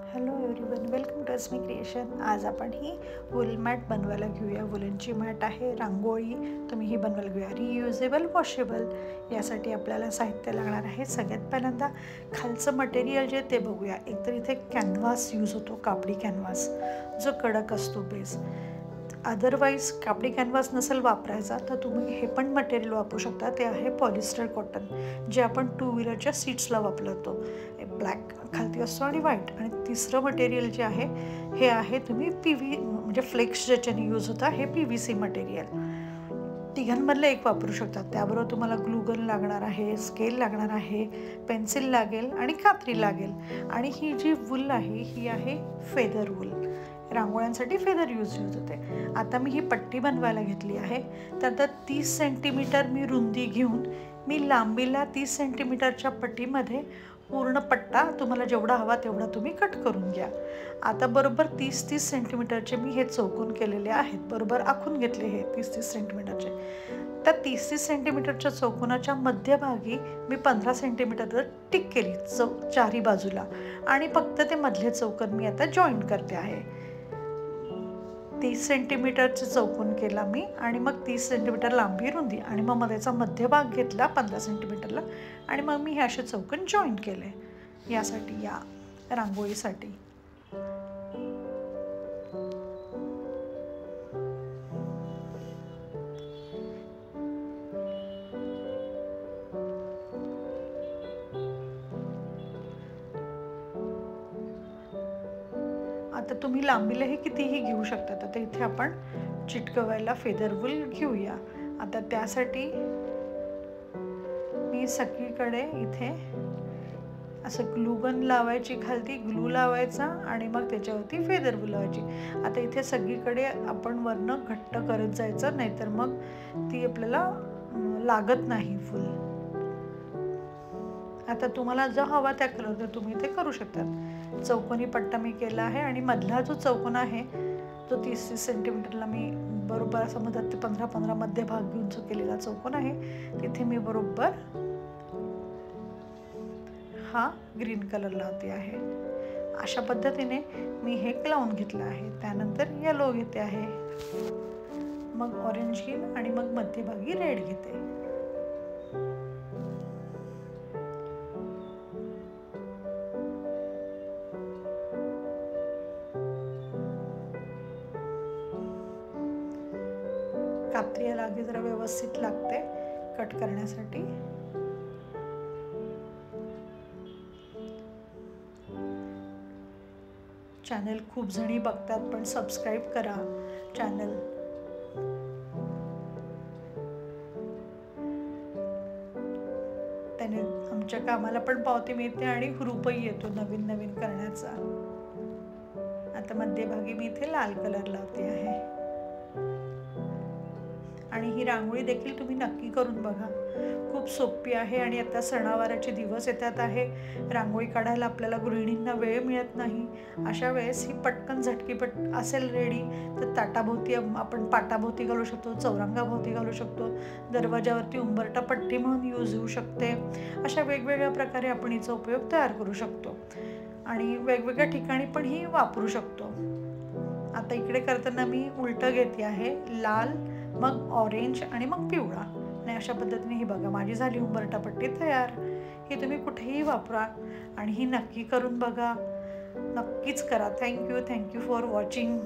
Hello everyone, welcome to Asmi creation. आज आपण ही wool mat बनवायला घेऊया. वुलनची मॅट आहे, रांगोळी तुम्ही ही बनवायला घेऊया. Reusable, washable. यासाठी आपल्याला साहित्य लागणार आहे. सगळ्यात पहिल्यांदा खालचं मटेरियल जे ते बघूया. एकतर इथे कॅनव्हास यूज होतो, कापडी कॅनव्हास, जो कडक असतो बेस. अदरवाईज कापडी कॅनव्हास नसेल वापरायचा तर तुम्ही हे पण मटेरियल वापरू शकता. ते आहे पॉलिस्टर कॉटन, जे आपण टू व्हीलरच्या सीट्सला वापरतो. ब्लॅक खालती असतो आणि व्हाईट. आणि तिसरं मटेरियल जे आहे हे आहे तुम्ही म्हणजे फ्लेक्स ज्याच्याने यूज होता हे PVC मटेरियल. तिघांमधलं एक वापरू शकता. त्याबरोबर तुम्हाला ग्लूगन लागणार आहे, स्केल लागणार आहे, पेन्सिल लागेल आणि कात्री लागेल. आणि ही जी वूल आहे ही आहे फेदर वूल. रांगोळ्यांसाठी फेदर यूज होते. आता मी ही पट्टी बनवायला घेतली आहे. त्यात 30 सेंटीमीटर मी रुंदी घेऊन मी लांबीला 30 सेंटीमीटरच्या पट्टीमध्ये पूर्ण पट्टा तुम्हाला जेवढा हवा तेवढा तुम्ही कट करून घ्या. आता बरोबर 30-30 सेंटीमीटरचे मी हे चौकोन केलेले आहेत. बरोबर आखून घेतले हे 30-30 सेंटीमीटरचे. त्या 30-30 सेंटीमीटरच्या चौकोनाच्या मध्यभागी मी 15 सेंटीमीटर टिक केली चारी बाजूला. आणि फक्त ते मधले चौकोन मी आता जॉईन करते आहे. 30 सेंटीमीटरचे चौकोन केला मी आणि मग 30 सेंटीमीटर लांबी रुंदी आणि मग मध्येचा मध्यभाग घेतला 15 सेंटीमीटरला आणि मग मी हे असे चौकोन जॉईन केले यासाठी, या रांगोळीसाठी. आता तुम्ही लांबीलाही कितीही घेऊ शकता. तर इथे आपण चिटकवायला फेदर वूल घेऊया. आता त्यासाठी मी सगळीकडे इथे असं ग्लूगन लावायची, खालती ग्लू लावायचा आणि मग त्याच्यावरती फेदर वूल लावायची. आता इथे सगळीकडे आपण वरनं घट्ट करत जायचं, नाहीतर मग ती आपल्याला लागत नाही फुल. आता तुम्हाला जो हवा त्या कलर तुम्ही ते करू शकता. चौकोनी पट्टा मी केला आहे आणि मधला जो चौकोन आहे तो 30-30 सेंटीमीटरला मी बरोबर असा मधात ते 15-15 मध्ये भाग घेऊन जो केलेला चौकोन आहे तिथे मी बरोबर हा ग्रीन कलर लावते आहे. अशा पद्धतीने मी हे लावून घेतलं आहे. त्यानंतर येलो घेते आहे, मग ऑरेंज घेईन आणि मग मध्यभागी रेड घेते. कात्री लागे जरा व्यवस्थित लागते कट करण्यासाठी. चॅनल खूप जणी बघतात पण सबस्क्राईब करा चॅनल. त्याने आमच्या कामाला पण पावती मिळते आणि हुरूपही येतो नवीन नवीन करण्याचा. आता मध्यभागी मी इथे लाल कलर लावते आहे. आणि ही रांगोळी देखील तुम्ही नक्की करून बघा, खूप सोपी आहे. आणि आता सणावाराचे दिवस येतात आहे, रांगोळी काढायला आपल्याला गृहिणींना वेळ मिळत नाही. अशा वेळेस ही पटकन झटकीपट असेल रेडी तर ताटाभोवती आपण पाटाभोवती घालू शकतो, चौरंगाभोवती घालू शकतो, दरवाजावरती उंबरटा पट्टी म्हणून यूज होऊ शकते. अशा वेगवेगळ्या प्रकारे आपण हिचा उपयोग तयार करू शकतो आणि वेगवेगळ्या ठिकाणी पण ही वापरू शकतो. आता इकडे करताना मी उलटं घेते आहे, लाल मग ऑरेंज आणि मग पिवळा. आणि अशा पद्धतीने ही बघा माझी झाली उंबरटा पट्टी तयार. ही तुम्ही कुठेही वापरा आणि ही नक्की करून बघा, नक्कीच करा. Thank you for watching.